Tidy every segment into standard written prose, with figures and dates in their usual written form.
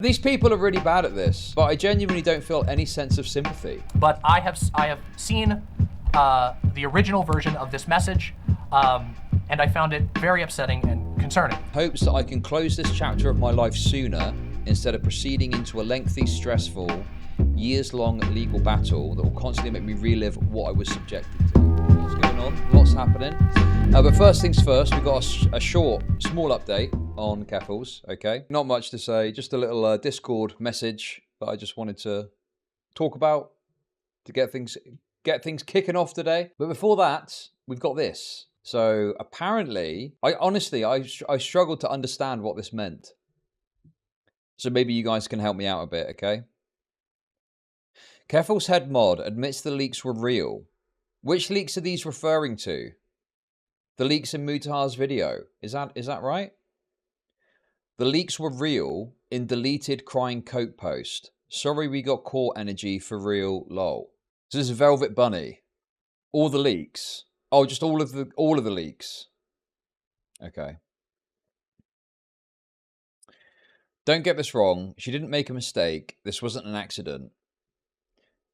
These people are really bad at this, but I genuinely don't feel any sense of sympathy. But I have seen the original version of this message, and I found it very upsetting and concerning. Hopes that I can close this chapter of my life sooner instead of proceeding into a lengthy, stressful, years-long legal battle that will constantly make me relive what I was subjected to. What's going on? What's happening? But first things first, we've got a short, small update on Keffals, okay? Not much to say, just a little Discord message that I just wanted to talk about to get things kicking off today. But before that, we've got this. So apparently, I struggled to understand what this meant. So maybe you guys can help me out a bit, okay? Keffals head mod admits the leaks were real. Which leaks are these referring to? The leaks in Mutahar's video. Is that right? The leaks were real in deleted crying coke post. Sorry we got caught energy for real, lol. So this is Velvet Bunny. All the leaks. Oh, just all of the leaks. Okay. Don't get this wrong. She didn't make a mistake. This wasn't an accident.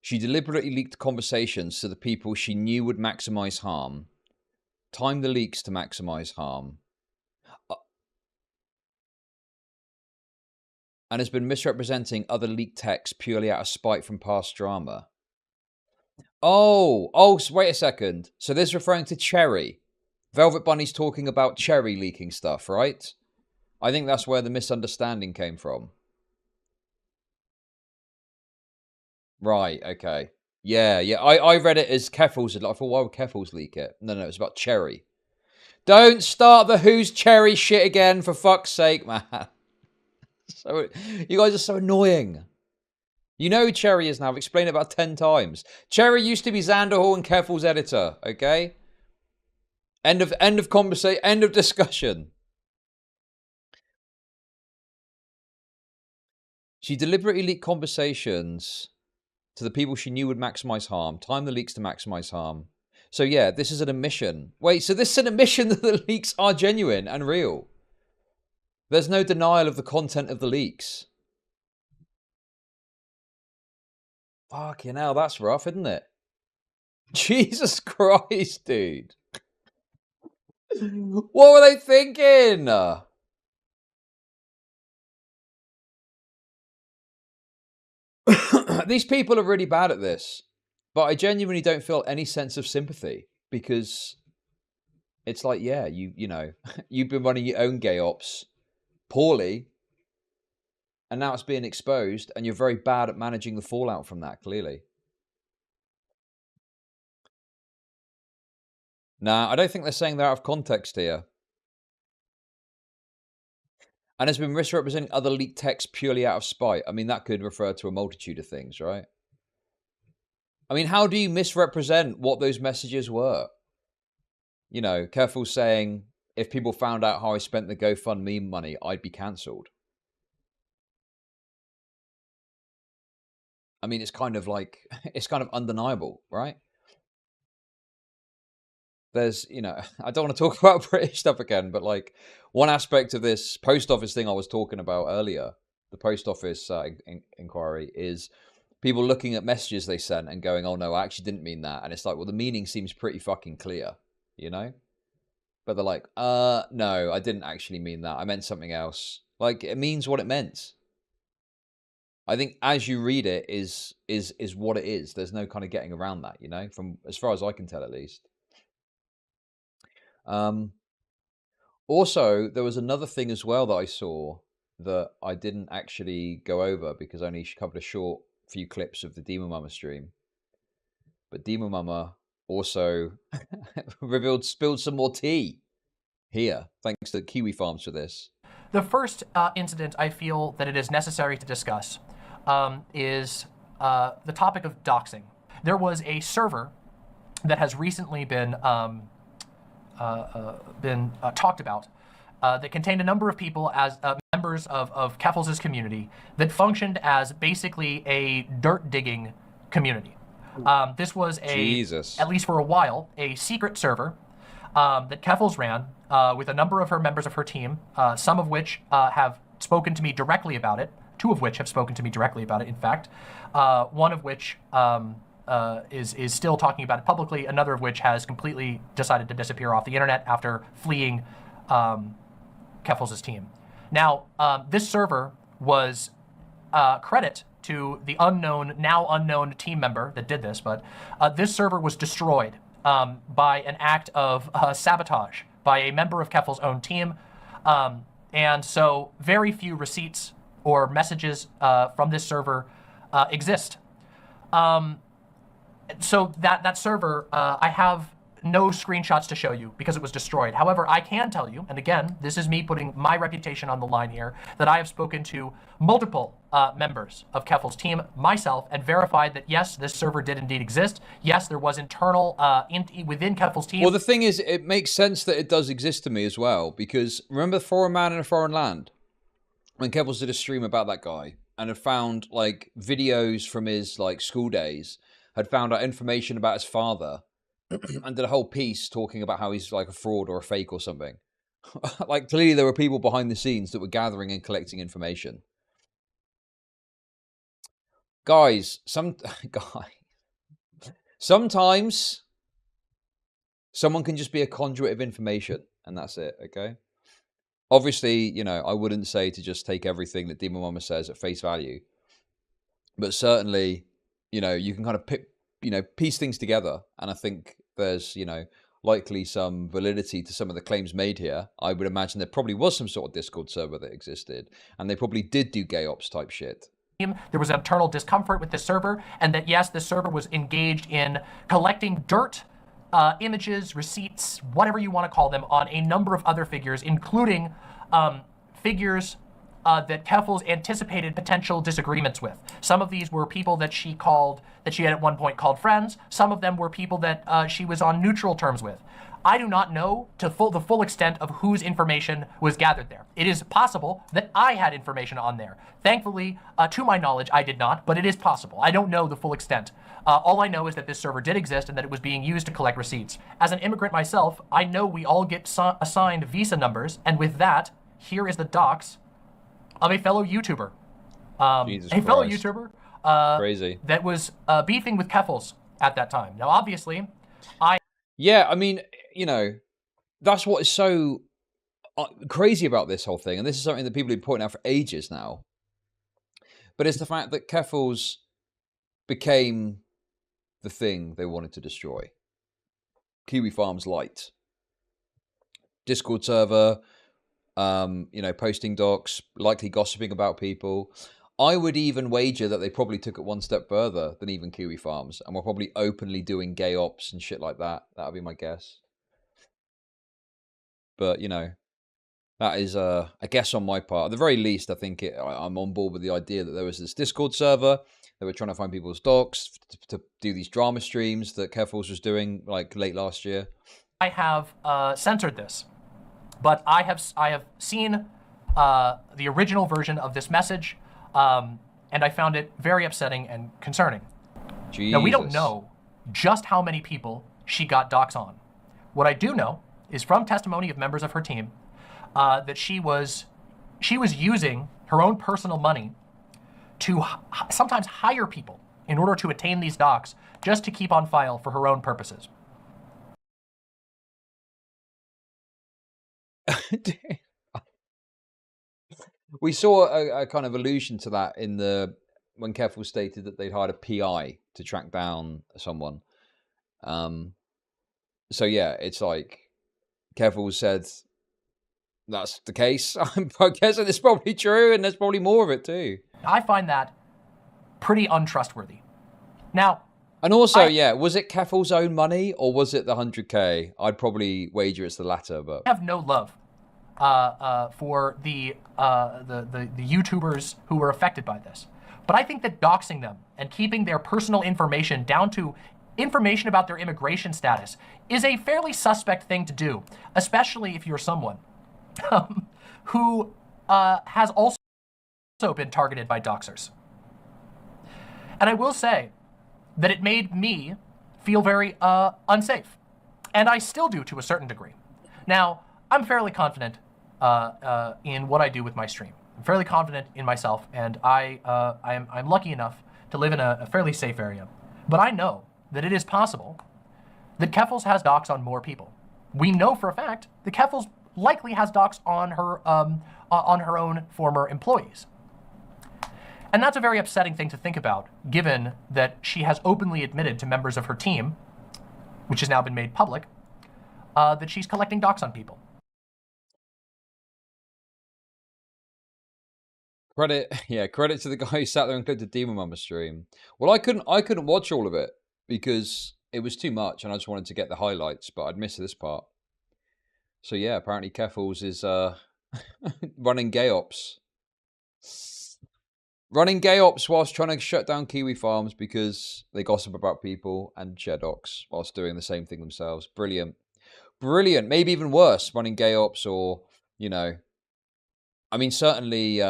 She deliberately leaked conversations to the people she knew would maximize harm. Timed the leaks to maximize harm. And has been misrepresenting other leaked texts purely out of spite from past drama. Oh, wait a second. So this is referring to Cherry. Velvet Bunny's talking about Cherry leaking stuff, right? I think that's where the misunderstanding came from. Right, okay. Yeah. I read it as Keffals. I thought, why would Keffals leak it? No, it's about Cherry. Don't start the who's Cherry shit again, for fuck's sake, man. So, you guys are so annoying. You know who Cherry is now. I've explained it about 10 times. Cherry used to be Xanderhall and Keffals' editor, okay? End of conversation, end of discussion. She deliberately leaked conversations to the people she knew would maximize harm. Time the leaks to maximize harm. So yeah, this is an admission. Wait, so this is an admission that the leaks are genuine and real. There's no denial of the content of the leaks. Fucking hell, that's rough, isn't it? Jesus Christ, dude. What were they thinking? These people are really bad at this. But I genuinely don't feel any sense of sympathy. Because it's like, yeah, you know, you've been running your own gay ops poorly. And now it's being exposed. And you're very bad at managing the fallout from that, clearly. Nah, I don't think they're saying they're out of context here. And has been misrepresenting other leaked texts purely out of spite. I mean, that could refer to a multitude of things, right? I mean, how do you misrepresent what those messages were? You know, Keffals saying, if people found out how I spent the GoFundMe money, I'd be cancelled. I mean, it's kind of like, it's kind of undeniable, right? There's, you know, I don't want to talk about British stuff again, but like one aspect of this post office thing I was talking about earlier, the post office inquiry, is people looking at messages they sent and going, oh no, I actually didn't mean that. And it's like, well, the meaning seems pretty fucking clear, you know? But they're like, no, I didn't actually mean that. I meant something else. Like, it means what it meant. I think as you read it is what it is. There's no kind of getting around that, you know, from as far as I can tell, at least. Also, there was another thing as well that I saw that I didn't actually go over because I only covered a short few clips of the Demonmama stream. But Demonmama also spilled some more tea here, thanks to Kiwi Farms for this. The first incident I feel that it is necessary to discuss is the topic of doxing. There was a server that has recently been talked about that contained a number of people as members of Keffals' community that functioned as basically a dirt digging community. This was at least for a while, a secret server that Keffals ran with a number of her members of her team, some of which have spoken to me directly about it, two of which have spoken to me directly about it, in fact, one of which is still talking about it publicly, another of which has completely decided to disappear off the internet after fleeing Keffals' team. Now, this server was credit to the now unknown team member that did this, but this server was destroyed by an act of sabotage by a member of Keffals' own team. And so very few receipts or messages from this server exist. So that server, I have no screenshots to show you because it was destroyed. However, I can tell you, and again, this is me putting my reputation on the line here, that I have spoken to multiple members of Keffals' team, myself, and verified that yes, this server did indeed exist. Yes, there was internal within Keffals' team. Well, the thing is, it makes sense that it does exist to me as well, because remember For a Man in a Foreign Land? When Keffals did a stream about that guy and had found like videos from his like school days, had found out information about his father, and did a whole piece talking about how he's like a fraud or a fake or something. Like, clearly there were people behind the scenes that were gathering and collecting information. Guys, sometimes someone can just be a conduit of information, and that's it, okay? Obviously, you know, I wouldn't say to just take everything that Demonmama says at face value. But certainly, you know, you can kind of piece things together, and I think there's, you know, likely some validity to some of the claims made here. I would imagine there probably was some sort of Discord server that existed, and they probably did do gay ops type shit. There was internal discomfort with the server, and that yes, the server was engaged in collecting dirt, images, receipts, whatever you want to call them, on a number of other figures, including figures that Keffals anticipated potential disagreements with. Some of these were people that she had at one point called friends. Some of them were people that she was on neutral terms with. I do not know the full extent of whose information was gathered there. It is possible that I had information on there. Thankfully, to my knowledge, I did not, but it is possible. I don't know the full extent. All I know is that this server did exist and that it was being used to collect receipts. As an immigrant myself, I know we all get assigned visa numbers, and with that, here is the docs of a fellow YouTuber. Fellow YouTuber Crazy. That was beefing with Keffals at that time. Now, obviously, Yeah, I mean, you know, that's what is so crazy about this whole thing, and this is something that people have been pointing out for ages now. But it's the fact that Keffals became the thing they wanted to destroy. Kiwi Farms Lite. Discord server, you know, posting docs, likely gossiping about people. I would even wager that they probably took it one step further than even Kiwi Farms, and were probably openly doing gay ops and shit like that. That would be my guess. But, you know, that is a guess on my part. At the very least, I think I'm on board with the idea that there was this Discord server. They were trying to find people's docs to do these drama streams that Keffals was doing like late last year. I have censored this, but I have seen the original version of this message, and I found it very upsetting and concerning. Jesus. Now, we don't know just how many people she got docs on. What I do know is from testimony of members of her team that she was using her own personal money to sometimes hire people in order to attain these docs just to keep on file for her own purposes. We saw a kind of allusion to that in when Keffals stated that they'd hired a PI to track down someone. So yeah, it's like Keffals said that's the case. I guess it's probably true, and there's probably more of it too. I find that pretty untrustworthy. Now, and also, yeah, was it Keffals' own money or was it the 100K? I'd probably wager it's the latter, but I have no love for the YouTubers who were affected by this. But I think that doxing them and keeping their personal information down to information about their immigration status is a fairly suspect thing to do, especially if you're someone who has also been targeted by doxers. And I will say that it made me feel very unsafe. And I still do to a certain degree. Now, I'm fairly confident in what I do with my stream. fairly confident in myself, and I'm lucky enough to live in a fairly safe area. But I know that it is possible that Keffals has docs on more people. We know for a fact that Keffals likely has docs on her own former employees. And that's a very upsetting thing to think about, given that she has openly admitted to members of her team, which has now been made public, that she's collecting docs on people. Credit to the guy who sat there and clicked the Demonmama stream. Well, I couldn't watch all of it because it was too much, and I just wanted to get the highlights, but I'd missed this part. So yeah, apparently Keffals is running gay ops. Running gay ops whilst trying to shut down Kiwi farms because they gossip about people and share docs whilst doing the same thing themselves. Brilliant. Brilliant. Maybe even worse, running gay ops, or, you know, I mean, certainly,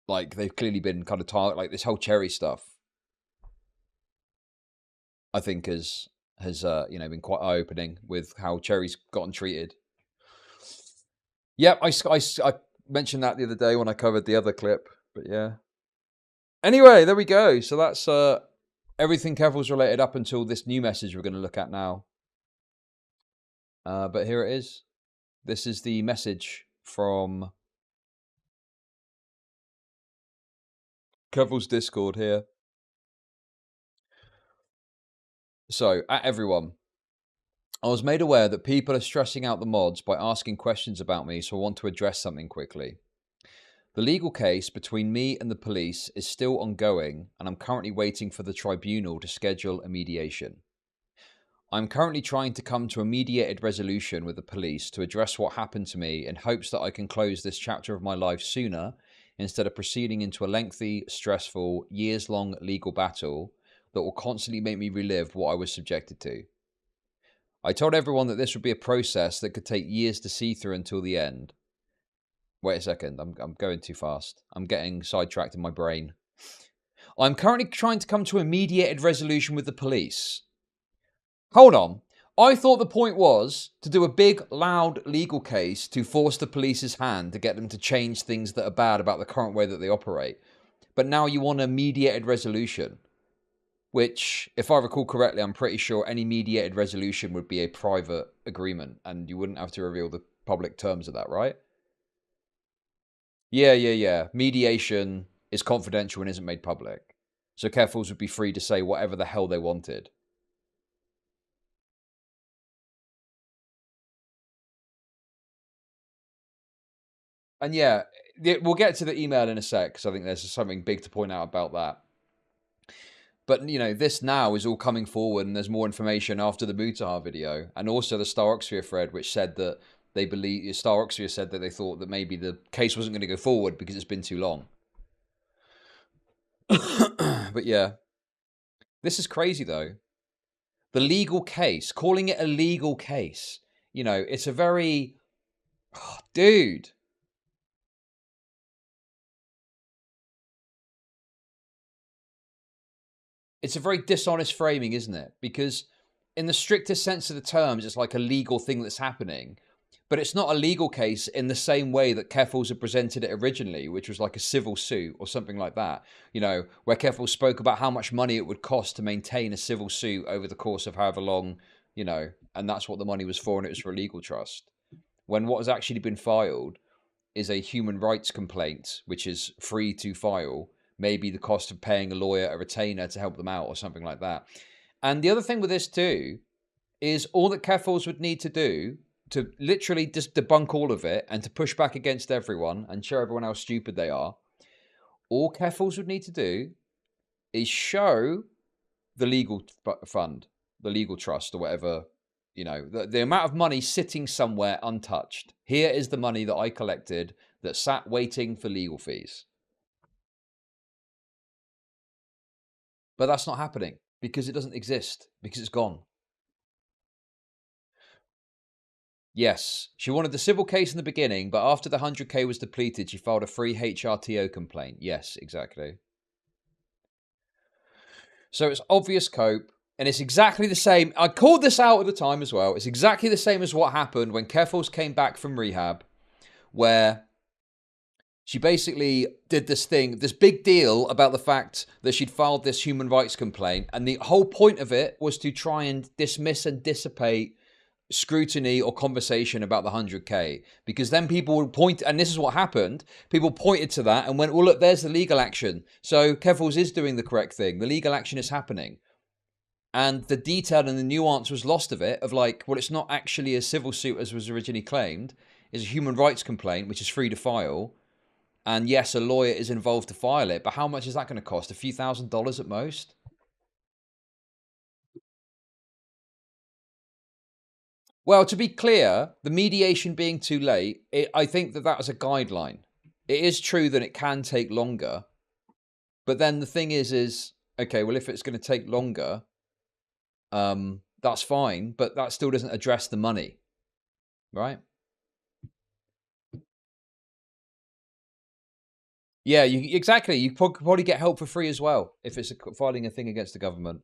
like, they've clearly been kind of like this whole Cherry stuff, I think has you know, been quite eye-opening with how Cherry's gotten treated. Yep, I mentioned that the other day when I covered the other clip, but yeah. Anyway, there we go. So that's everything Keffals related up until this new message we're going to look at now. But here it is. This is the message from Keffals Discord here. So, at everyone, I was made aware that people are stressing out the mods by asking questions about me, so I want to address something quickly. The legal case between me and the police is still ongoing, and I'm currently waiting for the tribunal to schedule a mediation. I'm currently trying to come to a mediated resolution with the police to address what happened to me in hopes that I can close this chapter of my life sooner instead of proceeding into a lengthy, stressful, years-long legal battle that will constantly make me relive what I was subjected to. I told everyone that this would be a process that could take years to see through until the end. Wait a second, I'm going too fast. I'm getting sidetracked in my brain. I'm currently trying to come to a mediated resolution with the police. Hold on. I thought the point was to do a big, loud legal case to force the police's hand to get them to change things that are bad about the current way that they operate. But now you want a mediated resolution, which, if I recall correctly, I'm pretty sure any mediated resolution would be a private agreement, and you wouldn't have to reveal the public terms of that, right? Yeah. Mediation is confidential and isn't made public. So Keffals would be free to say whatever the hell they wanted. And yeah, we'll get to the email in a sec, because I think there's something big to point out about that. But, you know, this now is all coming forward, and there's more information after the Mutahar video, and also the Staroxphere thread, which said that they believe, Staroxphere said that they thought that maybe the case wasn't going to go forward because it's been too long. But yeah, this is crazy though. The legal case, calling it a legal case, you know, it's a very, dude. It's a very dishonest framing, isn't it? Because in the strictest sense of the terms, it's like a legal thing that's happening. But it's not a legal case in the same way that Keffals had presented it originally, which was like a civil suit or something like that. You know, where Keffals spoke about how much money it would cost to maintain a civil suit over the course of however long, you know, and that's what the money was for, and it was for a legal trust. When what has actually been filed is a human rights complaint, which is free to file, maybe the cost of paying a lawyer, a retainer to help them out or something like that. And the other thing with this too is all that Keffals would need to do to literally just debunk all of it and to push back against everyone and show everyone how stupid they are, all Keffals would need to do is show the legal fund, the legal trust or whatever, you know, the amount of money sitting somewhere untouched. Here is the money that I collected that sat waiting for legal fees. But that's not happening because it doesn't exist, because it's gone. Yes, she wanted the civil case in the beginning, but after the 100k was depleted, she filed a free HRTO complaint. Yes, exactly. So it's obvious cope, and it's exactly the same. I called this out at the time as well. It's exactly the same as what happened when Keffals came back from rehab, where she basically did this thing, this big deal about the fact that she'd filed this human rights complaint. And the whole point of it was to try and dismiss and dissipate scrutiny or conversation about the 100K. Because then people would point, and this is what happened, people pointed to that and went, well, look, there's the legal action. So Keffals is doing the correct thing. The legal action is happening. And the detail and the nuance was lost of it, of like, well, it's not actually a civil suit as was originally claimed. It's a human rights complaint, which is free to file. And yes, a lawyer is involved to file it, but how much is that going to cost? A few $1,000s at most? Well, to be clear, the mediation being too late, I think that was a guideline. It is true that it can take longer. But then the thing is, okay, well, if it's going to take longer, that's fine, but that still doesn't address the money, right? Yeah, exactly. You could probably get help for free as well if it's filing a thing against the government.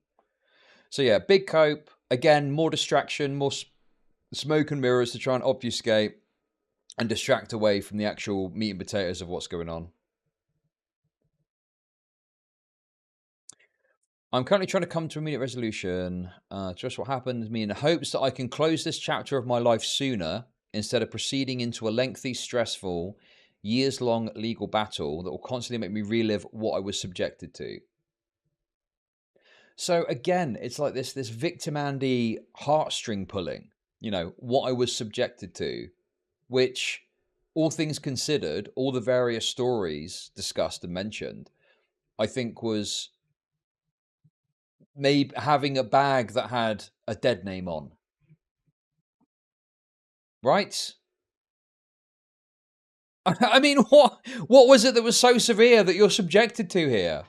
So yeah, big cope. Again, more distraction, more smoke and mirrors to try and obfuscate and distract away from the actual meat and potatoes of what's going on. I'm currently trying to come to immediate resolution. Just what happened to me in the hopes that I can close this chapter of my life sooner instead of proceeding into a lengthy, stressful, years-long legal battle that will constantly make me relive what I was subjected to. So again, it's like this victim Andy heartstring pulling, you know, what I was subjected to, which, all things considered, all the various stories discussed and mentioned, I think was maybe having a bag that had a dead name on. Right? I mean, what was it that was so severe that you're subjected to here?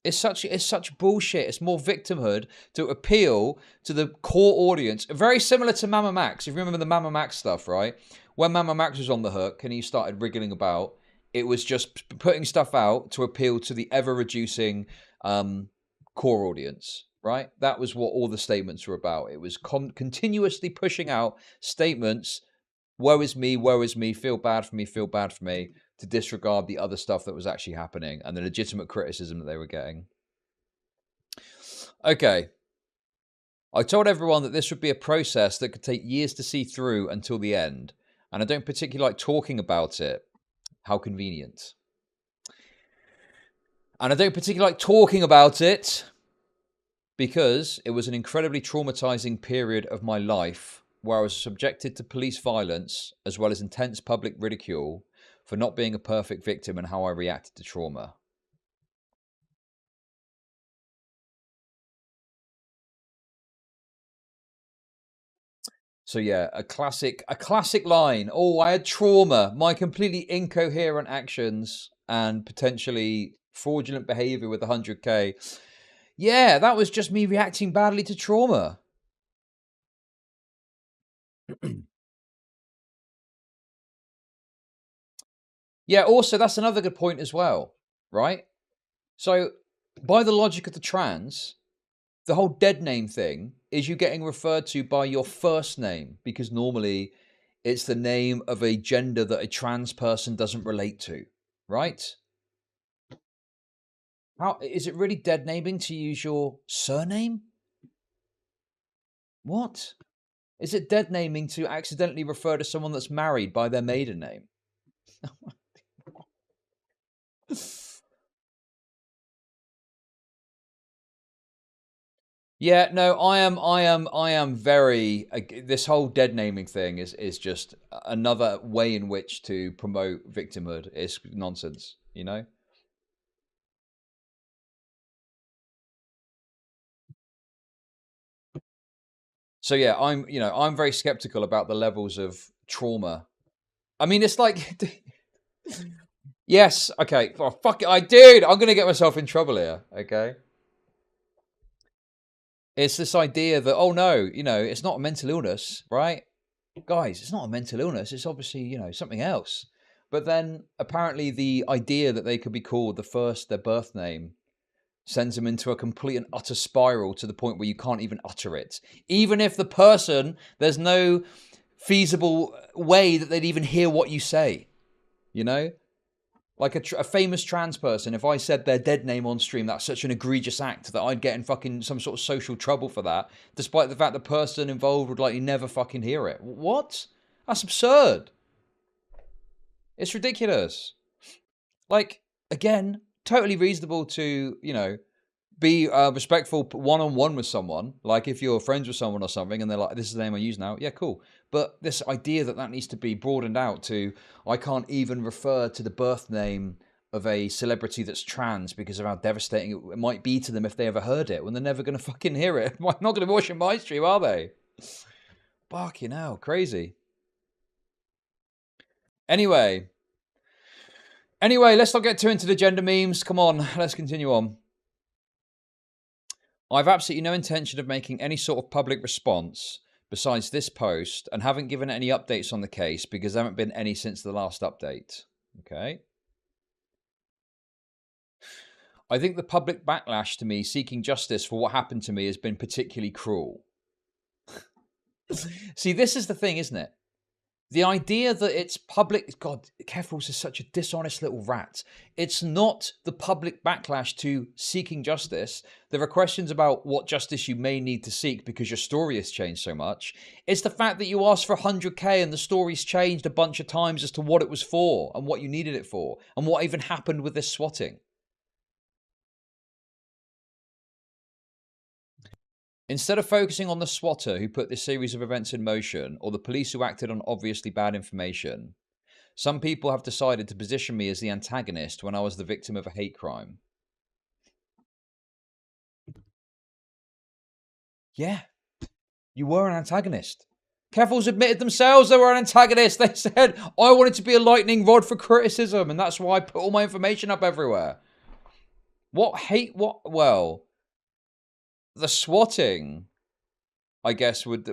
It's such bullshit. It's more victimhood to appeal to the core audience. Very similar to Mama Max. If you remember the Mama Max stuff, right? When Mama Max was on the hook and he started wriggling about, it was just putting stuff out to appeal to the ever-reducing core audience, right? That was what all the statements were about. It was continuously pushing out statements, woe is me, feel bad for me, to disregard the other stuff that was actually happening and the legitimate criticism that they were getting. Okay. I told everyone that this would be a process that could take years to see through until the end, and I don't particularly like talking about it. How convenient. And I don't particularly like talking about it because it was an incredibly traumatizing period of my life where I was subjected to police violence as well as intense public ridicule for not being a perfect victim and how I reacted to trauma. So yeah, a classic line. Oh, I had trauma. My completely incoherent actions and potentially fraudulent behavior with 100K. Yeah, that was just me reacting badly to trauma. Yeah, also, that's another good point as well, right? So, by the logic of the trans, the whole dead name thing is you getting referred to by your first name, because normally it's the name of a gender that a trans person doesn't relate to, right? How is it really dead naming to use your surname? What? Is it dead naming to accidentally refer to someone that's married by their maiden name? Yeah, no, I am very. This whole dead naming thing is just another way in which to promote victimhood. It's nonsense, you know. So yeah, I'm very skeptical about the levels of trauma. I mean, it's like, yes, okay, oh, fuck it, dude, I'm gonna get myself in trouble here. Okay. It's this idea that, oh no, it's not a mental illness, right? Guys, it's not a mental illness. It's obviously, something else. But then apparently the idea that they could be called their birth name sends them into a complete and utter spiral to the point where you can't even utter it. Even if the person, there's no feasible way that they'd even hear what you say. You know? Like a famous trans person, if I said their dead name on stream, that's such an egregious act that I'd get in fucking some sort of social trouble for that, despite the fact the person involved would likely never fucking hear it. What? That's absurd. It's ridiculous. Like, again, totally reasonable to, you know, be respectful one-on-one with someone. Like if you're friends with someone or something and they're like, this is the name I use now. Yeah, cool. But this idea that that needs to be broadened out to, I can't even refer to the birth name of a celebrity that's trans because of how devastating it might be to them if they ever heard it, when they're never going to fucking hear it. Not going to be watching my stream, are they? Fucking hell, crazy. Anyway, let's not get too into the gender memes. Come on, let's continue on. I've absolutely no intention of making any sort of public response besides this post, and haven't given any updates on the case because there haven't been any since the last update. Okay. I think the public backlash to me seeking justice for what happened to me has been particularly cruel. See, this is the thing, isn't it? The idea that it's public... God, Keffals is such a dishonest little rat. It's not the public backlash to seeking justice. There are questions about what justice you may need to seek because your story has changed so much. It's the fact that you asked for 100k and the story's changed a bunch of times as to what it was for and what you needed it for and what even happened with this swatting. Instead of focusing on the swatter who put this series of events in motion, or the police who acted on obviously bad information, some people have decided to position me as the antagonist when I was the victim of a hate crime. Yeah, you were an antagonist. Keffals admitted themselves they were an antagonist. They said, I wanted to be a lightning rod for criticism, and that's why I put all my information up everywhere. What hate? What? Well... The swatting, I guess, would...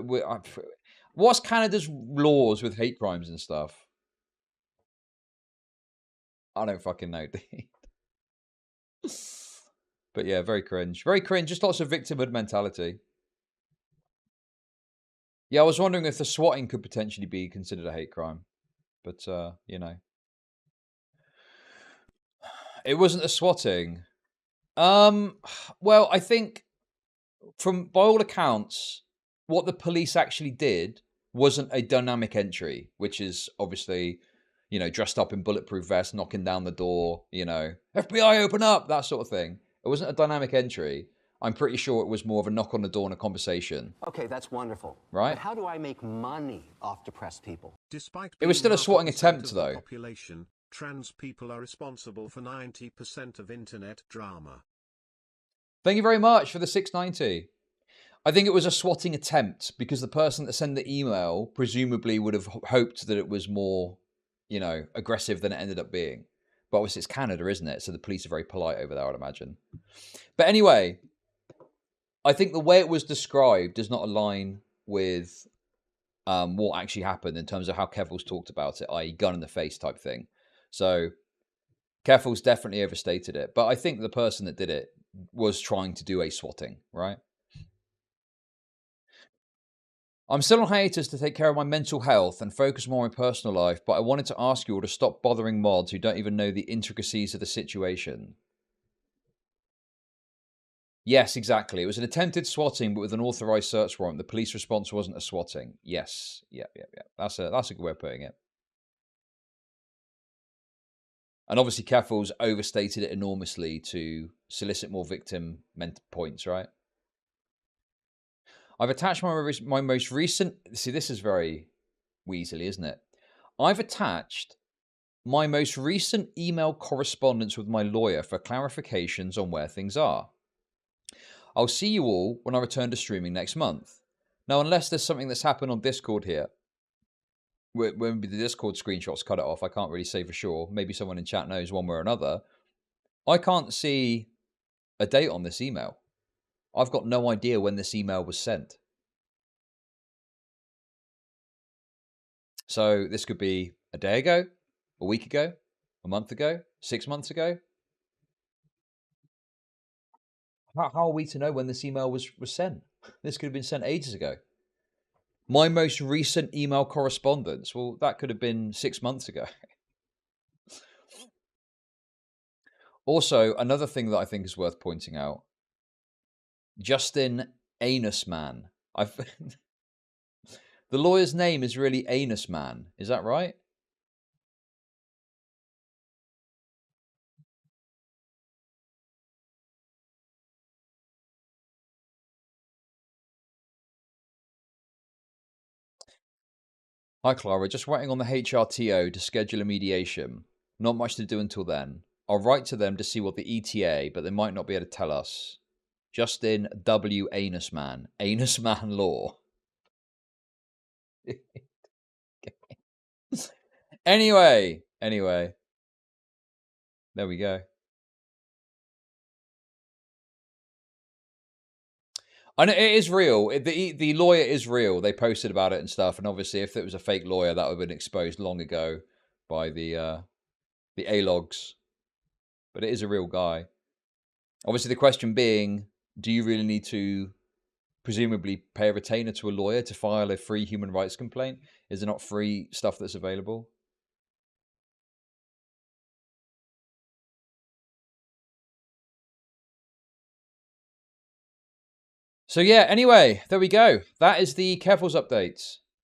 What's Canada's laws with hate crimes and stuff? I don't fucking know, dude. But yeah, very cringe. Very cringe. Just lots of victimhood mentality. Yeah, I was wondering if the swatting could potentially be considered a hate crime. But, you know. It wasn't a swatting. Well, I think... by all accounts, what the police actually did wasn't a dynamic entry, which is obviously, you know, dressed up in bulletproof vests, knocking down the door, you know, FBI open up, that sort of thing. It wasn't a dynamic entry. I'm pretty sure it was more of a knock on the door and a conversation. Okay, that's wonderful. Right? But how do I make money off depressed people? Despite it was still a swatting attempt, though. Population, trans people are responsible for 90% of internet drama. Thank you very much for the 690. I think it was a swatting attempt because the person that sent the email presumably would have hoped that it was more, you know, aggressive than it ended up being. But obviously it's Canada, isn't it? So the police are very polite over there, I'd imagine. But anyway, I think the way it was described does not align with what actually happened in terms of how Keffals talked about it, i.e. gun in the face type thing. So Keffals definitely overstated it. But I think the person that did it was trying to do a swatting, right? I'm still on hiatus to take care of my mental health and focus more on my personal life, but I wanted to ask you all to stop bothering mods who don't even know the intricacies of the situation. Yes, exactly. It was an attempted swatting, but with an authorized search warrant. The police response wasn't a swatting. Yes. Yeah. That's a good way of putting it. And obviously Keffals overstated it enormously to solicit more victim points, right? I've attached my most recent... See, this is very weaselly, isn't it? I've attached my most recent email correspondence with my lawyer for clarifications on where things are. I'll see you all when I return to streaming next month. Now, unless there's something that's happened on Discord here, when the Discord screenshots cut it off, I can't really say for sure. Maybe someone in chat knows one way or another. I can't see a date on this email. I've got no idea when this email was sent. So this could be a day ago, a week ago, a month ago, 6 months ago. How are we to know when this email was sent? This could have been sent ages ago. My most recent email correspondence. Well, that could have been 6 months ago. Also, another thing that I think is worth pointing out. Justin Anus Man. The lawyer's name is really Anus Man. Is that right? Hi, Clara. Just waiting on the HRTO to schedule a mediation. Not much to do until then. I'll write to them to see what the ETA, but they might not be able to tell us. Justin W. Anus Man. Anus Man Law. Anyway. There we go. I know it is real. The lawyer is real. They posted about it and stuff. And obviously, if it was a fake lawyer, that would have been exposed long ago by the A-logs. But it is a real guy. Obviously, the question being, do you really need to presumably pay a retainer to a lawyer to file a free human rights complaint? Is there not free stuff that's available? So yeah, anyway, there we go. That is the Keffals updates.